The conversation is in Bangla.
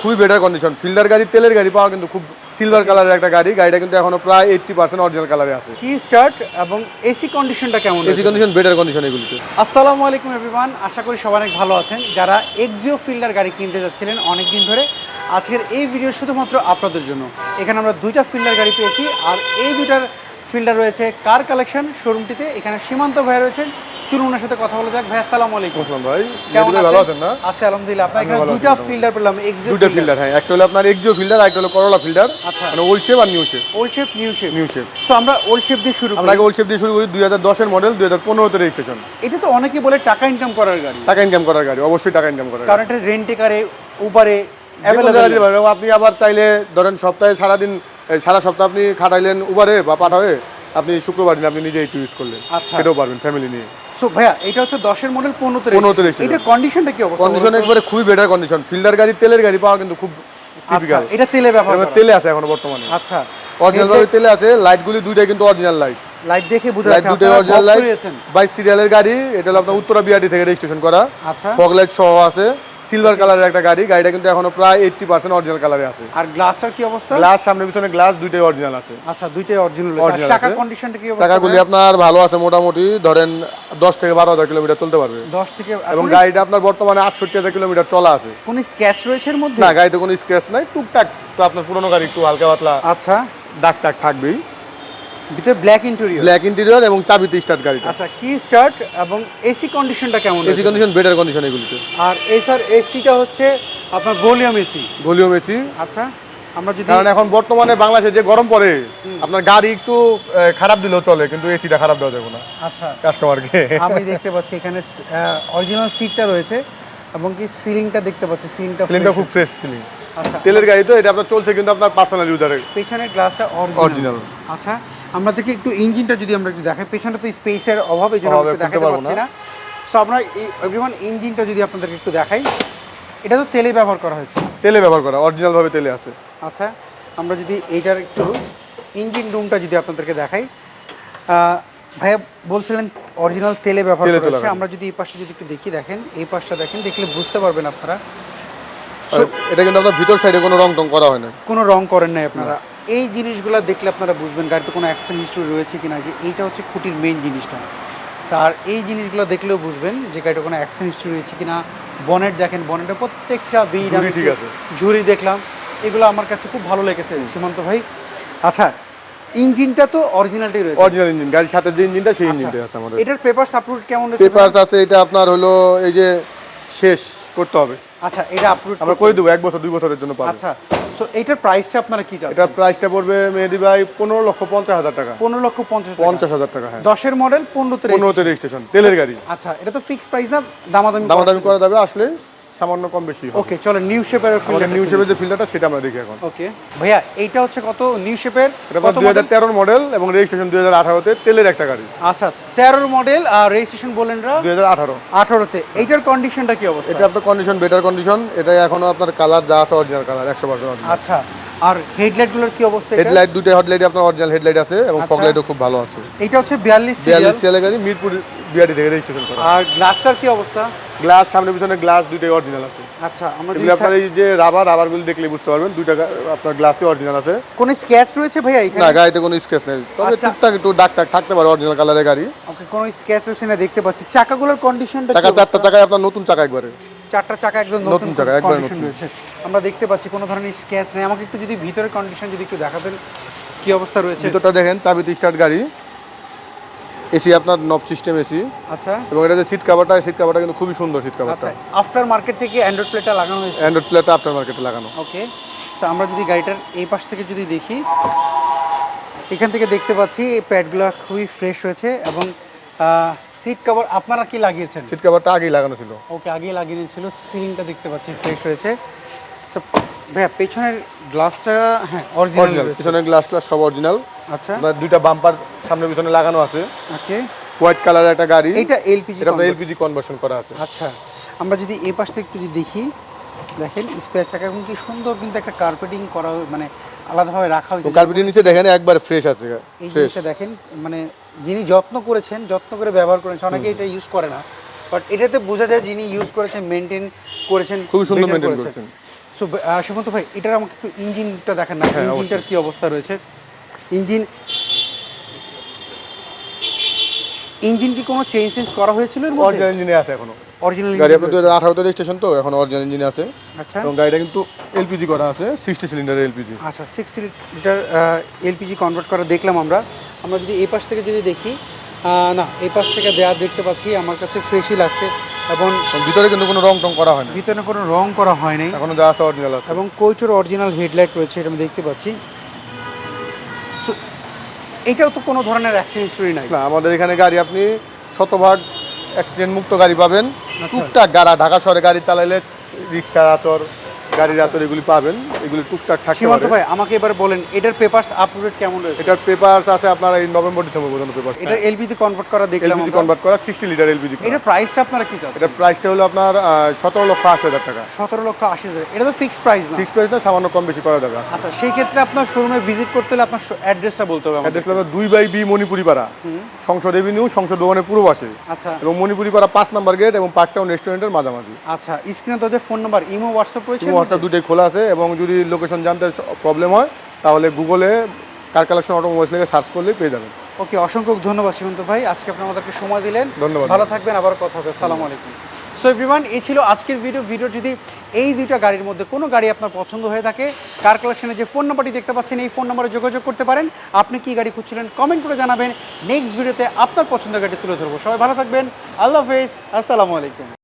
খুবই বেটার কন্ডিশন। ফিল্ডার গাড়ি, তেলের গাড়ি পাওয়া কিন্তু খুব সিলভার কালারের একটা গাড়ি। গাড়িটা কিন্তু এখনো প্রায় 80% অরিজিনাল কালারে আছে। কি স্টার্ট এবং এসি কন্ডিশনটা কেমন? এসি কন্ডিশন বেটার কন্ডিশন এগুলিতে। আসসালামু আলাইকুম এভরিওয়ান, আশা করি সবাই অনেক ভালো আছেন। যারা এক্সিও ফিল্ডার গাড়ি কিনতে যাচ্ছিলেন অনেক দিন ধরে, আজকের এই ভিডিও শুধুমাত্র আপনাদের জন্য। এখানে আমরা দুইটা ফিল্ডার গাড়ি পেয়েছি, আর এই দুইটার ফিল্ডার রয়েছে কার কালেকশন শোরুমটিতে। এখানে সীমান্ত ভাই রয়েছেন, চলুন ওনার সাথে কথা বলা যাক। ভাই আসসালামু আলাইকুম। আসসালাম ভাই, কেমন ভালো আছেন না? আছি আলহামদুলিল্লাহ। আপনার এখানে দুইটা ফিল্ডার পেলাম, এক্সিও দুটো ফিল্ডার। হ্যাঁ, একটা হলো আপনার এক্সিও ফিল্ডার, একটা হলো করোলা ফিল্ডার। আচ্ছা, মানে ওল্ড শেপ আর new shape. Old shape, new shape. New shape. So আমরা ওল্ড শেপ দিয়ে শুরু আমরা আগে ওল্ড শেপ দিয়ে শুরু করি। 2010 এর মডেল, 2015 তে রেজিস্ট্রেশন। এটা তো অনেকে বলে টাকা ইনকাম করার গাড়ি। টাকা ইনকাম করার গাড়ি, অবশ্যই টাকা ইনকাম করার গাড়ি। কারণ এটা রেন্টে কারে, উবারে আপনি আবার চাইলে ধরেন সপ্তাহে সারা সপ্তাহ আপনি খাটাইলেন উবারে বা পাঠাবে, আপনি শুক্রবার দিন আপনি নিজে একটু ইউজ করলেন, আচ্ছা, সেটাও পারবেন ফ্যামিলি নিয়ে। সো ভাইয়া এটা হচ্ছে 10 এর মডেল, 15 তে রেজিস্ট্রেশন। এটার কন্ডিশনটা কি অবস্থা? কন্ডিশন একবারে খুবই বেটার কন্ডিশন। ফিল্ডার গাড়ি, তেলের গাড়ি পাওয়া কিন্তু খুব টিপিক্যাল। এটা তেলে ব্যবহার করা, তেলে আছে এখনো বর্তমানে। আচ্ছা, অরিজিনাল ভাবে তেলে আছে। লাইটগুলি দুইটাই কিন্তু অরিজিনাল লাইট। লাইট দেখে বোঝা লাইট যাচ্ছে দুটোই অরিজিনাল লাইট। 22 সিরিয়ালের গাড়ি। এটা হলো আপনার উত্তরা বিআরটি থেকে রেজিস্ট্রেশন করা। আচ্ছা, ফগ লাইট সহ আছে। সিলভার কালারের একটা গাড়ি। গাড়িটা কিন্তু এখনো প্রায় 80% অরিজিনাল কালারে আছে। আর গ্লাসটার কি অবস্থা? গ্লাস সামনে পিছনে গ্লাস দুইটাই অরিজিনাল আছে। আচ্ছা, দুইটাই অরিজিনাল আছে। চাকা কন্ডিশনটা কি অবস্থা? চাকাগুলি আপনার ভালো আছে, মোটামুটি ধরেন 10 থেকে 12,000 কিলোমিটার চলতে পারবে। 10 থেকে। এবং গাড়িটা আপনার বর্তমানে 68,000 কিলোমিটার চলা আছে। কোনো স্ক্র্যাচ রয়েছে এর মধ্যে? না, গাড়িতে কোনো স্ক্র্যাচ নাই। টুকটাক তো আপনার পুরনো গাড়ি একটু হালকা পাতলা আচ্ছা দাগ টাগ থাকবেই। ভিতরে ব্ল্যাক ইন্টেরিয়র। ব্ল্যাক ইন্টেরিয়র এবং চাবিতে স্টার্ট গাড়িটা। আচ্ছা, কি স্টার্ট এবং এসি কন্ডিশনটা কেমন? এসি কন্ডিশন বেটার কন্ডিশন এগুলিতে। আর এসআর এসিটা হচ্ছে আপনার ভলিউম এসি। Volume AC. আচ্ছা, আমরা যদি কারণ এখন বর্তমানে বাংলাদেশে যে গরম পড়ে, আপনার গাড়ি একটু খারাপ দিলেও চলে, কিন্তু এসিটা খারাপ দেওয়া যাবে না আচ্ছা কাস্টমারকে। আমি দেখতে পাচ্ছি এখানে অরিজিনাল সিটটা রয়েছে এবং কি সিলিংটা দেখতে পাচ্ছি, সিলিংটা খুব ফ্রেশ সিলিং। আচ্ছা, তেলের গাড়ি তো, এটা আপনার চলছে কিন্তু আপনার পার্সোনাল ইউজারে। পেছনের গ্লাসটা অরিজিনাল। আচ্ছা, আমরা দেখি একটু ইঞ্জিনটা যদি আমরা একটু দেখাই। পেছনটা তো স্পেসের অভাবে জন্য আমরা দেখাতে পারছি না। সো আমরা এভরিওয়ান ইঞ্জিনটা যদি আপনাদেরকে একটু দেখাই, এটা তো তেলে ব্যবহার করা হয়েছে। তেলে ব্যবহার করা, অরিজিনাল ভাবে তেলে আছে। আচ্ছা, আমরা যদি এইটার একটু ইঞ্জিন রুমটা যদি আপনাদেরকে দেখাই, ভাইয়া বলছিলেন অরিজিনাল তেলে ব্যবহার করা হয়েছে। আমরা যদি এই পাশে যদি একটু দেখি, দেখেন এই পাশটা দেখেন, দেখলে বুঝতে পারবেন আপনারা। এটা কিন্তু আপনার ভিতর সাইডে কোনো রং টং করা হয় না, কোনো রং করেন নাই আপনারা। এই জিনিসগুলো দেখলে আপনারা বুঝবেন গাড়িতে কোনো অ্যাক্সিডেন্ট হিস্ট্রি রয়েছে কিনা, যে এইটা হচ্ছে খুঁটির মেইন জিনিসটা। আর এই জিনিসগুলো দেখলেও বুঝবেন যে গাড়িটা কোনো অ্যাক্সিডেন্ট হিস্ট্রি রয়েছে কিনা। বনেট দেখেন, বনেটের প্রত্যেকটা ঠিক আছে, ঝুড়ি দেখলাম, এগুলো আমার কাছে খুব ভালো লেগেছে সীমান্ত ভাই। আচ্ছা, ইঞ্জিনটা তো অরিজিনালটাই রয়েছে, অরিজিনাল ইঞ্জিন। গাড়ির সাথে যে ইঞ্জিনটা, সেই ইঞ্জিনটাই আছে আমাদের। এটার পেপারস আপলোড কেমন রয়েছে? পেপারস আছে, এটা আপনার হলো এই যে শেষ করতে হবে। আচ্ছা, এটা আপলোড আমরা করে দেবো 1 বছর 2 বছরের জন্য পাবেন। আচ্ছা, সো এটার প্রাইসটা আপনারা কি জানেন? এটার প্রাইসটা পড়বে মেহেদী ভাই 15,50,000 টাকা। 15,50,000 টাকা। হ্যাঁ, 10 এর মডেল, 15 তে রেজিস্ট্রেশন, তেলের গাড়ি। আচ্ছা, এটা তো ফিক্সড প্রাইস না, দামাদামি করা যাবে, আসলে সামান্য কম বেশি হবে। ওকে, চলো নিউ শেপের ফিল্টার। নিউ শেপের যে ফিল্টারটা, সেটা আমরা দেখি এখন। ওকে ভাইয়া, এইটা হচ্ছে কত নিউ শেপের? এটা 2013 মডেল এবং রেজিস্ট্রেশন 2018 তে, তেলের একটা গাড়ি। আচ্ছা, 13 মডেল আর রেজিস্ট্রেশন বলেন 2018 তে। এইটার কন্ডিশনটা কি অবস্থা? এটা আপনার কন্ডিশন বেটার কন্ডিশন। এটা এখনো আপনার কালার যা আছে অরিজিনাল কালার, 100% অরিজিনাল। আচ্ছা, আর হেডলাইটগুলোর কি অবস্থা? হেডলাইট দুটো হেডলাইট আপনার অরিজিনাল হেডলাইট আছে এবং ফগ লাইটও খুব ভালো আছে। এটা হচ্ছে 42 সিরিয়ালের গাড়ি, মিরপুর বিআরটি থেকে রেজিস্ট্রেশন করা। আর গ্লাসটার কি অবস্থা? গ্লাস সামনে পিছনে গ্লাস দুটোই অরিজিনাল আছে। আচ্ছা, আমরা যদি আপনার এই যে রাবারগুলো দেখলে বুঝতে পারবেন, দুইটা আপনার গ্লাসই অরিজিনাল আছে। কোন স্ক্র্যাচ রয়েছে ভাইয়া এখানে? না, গাড়িতে কোনো স্ক্র্যাচ নেই, তবে টুকটাক একটু দাগ টাগ থাকতে পারে অরিজিনাল কালারের গাড়ি। ওকে, কোন স্ক্র্যাচ রয়েছে না দেখতে পাচ্ছি। চাকাগুলোর কন্ডিশনটা? চাকা 4টা চাকায় আপনার নতুন চাকা, একবারে 4টা চাকা একদম নতুন চাকা, একবারে নতুন রয়েছে। আমরা দেখতে পাচ্ছি কোনো ধরনের স্ক্র্যাচ নেই। আমাকে একটু যদি ভিতরের কন্ডিশন যদি একটু দেখাতেন কি অবস্থা রয়েছে। ভিতরটা দেখেন, চাবিতে স্টার্ট গাড়ি, এসি আপনার নব সিস্টেম এসি। আচ্ছা, এবং এটা যে সিট কাভারটা কিন্তু খুবই সুন্দর সিট কাভারটা। আচ্ছা, আফটার মার্কেট থেকে অ্যান্ড্রয়েড প্লেটটা লাগানো হয়েছে? অ্যান্ড্রয়েড প্লেটটা আফটার মার্কেটে লাগানো। ওকে, সো আমরা যদি গাড়িটার এই পাশ থেকে যদি দেখি, এখান থেকে দেখতে পাচ্ছি এই প্যাডগুলো খুবই ফ্রেশ হয়েছে এবং সিট কভার আপনারা কি লাগিয়েছেন? সিট কাভারটা আগেই লাগানো ছিল। ওকে, আগেই লাগিয়ে ছিল। সিলিংটা দেখতে পাচ্ছি ফ্রেশ হয়েছে। সো ভাইয়া পেছনের গ্লাসটা হ্যাঁ অরিজিনাল, পিছনের গ্লাস সব অরিজিনাল। আচ্ছা, দুইটা বাম্পার সামনে পিছনে লাগানো আছে। ওকে, হোয়াইট কালারের একটা গাড়ি। এটা এলপিজি, এটা এলপিজি কনভার্সন করা আছে। আচ্ছা, আমরা যদি এই পাশ থেকে একটু যদি দেখি, দেখেন স্পেয়ার চাকা এবং কি সুন্দর কিন্তু একটা কার্পেটিং করা, মানে আলাদাভাবে রাখা হয়েছে। কার্পেটিং নিচে দেখেন একবার ফ্রেশ আছে। এই জিনিসটা দেখেন, মানে যিনি যত্ন করেছেন, যত্ন করে ব্যবহার করেছেন। অনেকে এটা ইউজ করে না, বাট এটাতে বোঝা যায় যিনি ইউজ করেছেন, মেনটেন করেছেন, খুব সুন্দর মেনটেন করেছেন। সো সুমন্ত ভাই এটার আমাকে একটু ইঞ্জিনটা দেখেন না, হ্যাঁ, ইঞ্জিনটার কি অবস্থা রয়েছে। ইঞ্জিন কি কোনো চেঞ্জ করা হয়েছিল এর মধ্যে? অরিজিনাল ইঞ্জিনে আছে এখনো। অরিজিনাল গাড়ি আপনার 2018 রেজিস্ট্রেশন, তো এখন অরিজিনাল ইঞ্জিন আছে। আচ্ছা এবং গাড়িটা কিন্তু এলপিজি করা আছে, 60 সিলিন্ডার এলপিজি। আচ্ছা 60 লিটার এলপিজি কনভার্ট করা দেখলাম আমরা। আমরা যদি এই পাশ থেকে যদি দেখি, না এই পাশ থেকে দেয়া দেখতে পাচ্ছি, আমার কাছে ফ্রেশই লাগছে। এবং ভিতরে কিন্তু কোনো রং টং করা হয় না, ভিতরে কোনো রং করা হয় নাই, এখনো যা আছে অরিজিনাল আছে। এবং কোচের অরিজিনাল হেডলাইট রয়েছে, এটা আমি দেখতে পাচ্ছি। সো এটাও তো কোনো ধরনের অ্যাক্সিডেন্ট হিস্টরি নাই। না, আমাদের এখানে গাড়ি আপনি শতভাগ অ্যাক্সিডেন্ট মুক্ত গাড়ি পাবেন। আচ্ছা। টুকটাক ঢাকা শহরে গাড়ি চালাইলে রিক্সার আচর, গাড়ির আচর এগুলি পাবেন, এগুলি টুকটাক থাকতে সীমান্ত পারে। ভাই আমাকে এবার বলেন এটার পেপারস আপডেট কেমন রয়েছে? এটার পেপারস আছে আপনার এই নভেম্বর ডিসেম্বর পর্যন্ত পেপারস। এটা এলপিজি কনভার্ট করা দেখলাম এলপিজি আমরা। কনভার্ট করা 60 লিটার এলপিজি। এটার প্রাইসটা আপনারা কি চাচ্ছেন? এটার প্রাইসটা হলো আপনার 17,80,000 টাকা। 17,80,000। এটা তো ফিক্সড প্রাইস না? ফিক্স প্রাইস না, সামান্য কম বেশি করা যাবে। আচ্ছা সেই ক্ষেত্রে আপনার শোরুমে ভিজিট করতে হলে আপনার অ্যাড্রেসটা বলতে হবে আমাকে। অ্যাড্রেস হলো 2/B মণিপুরি পাড়া, সংসদ এভিনিউ, সংসদ ভবনের পূর্ব পাশে, আচ্ছা এবং মণিপুরি পাড়া 5 নম্বর গেট এবং পার্ক টাউন রেস্টুরেন্টের মাঝামাঝি। আচ্ছা স্ক্রিনে তো যে ফোন নাম্বার, ইমো, হোয়াটসঅ্যাপ রয়েছে? হোয়াটসঅ্যাপ দুটোই খোলা আছে, এবং যদি লোকেশন জানতে প্রবলেম হয় তাহলে গুগলে কার কালেকশন অটোমোবাইলস লিখে সার্চ করলেই পেয়ে যাবেন। ওকে, অসংখ্য ধন্যবাদ সীমান্ত ভাই, আজকে আপনি আমাদেরকে সময় দিলেন। ধন্যবাদ। ভালো থাকবেন, আবার কথা হবে। আসসালামু আলাইকুম। সো এভরিওয়ান, এই ছিল আজকের ভিডিও। যদি এই দুইটা গাড়ির মধ্যে কোনো গাড়ি আপনার পছন্দ হয়ে থাকে, কার কালেকশনে যে ফোন নাম্বারটি দেখতে পাচ্ছেন এই ফোন নাম্বারে যোগাযোগ করতে পারেন। আপনি কি গাড়ি খুঁজছিলেন কমেন্ট করে জানাবেন, নেক্সট ভিডিওতে আপনার পছন্দের গাড়ি তুলে ধরবো। সবাই ভালো থাকবেন, আল্লাহ হাফেজ, আসসালামু আলাইকুম।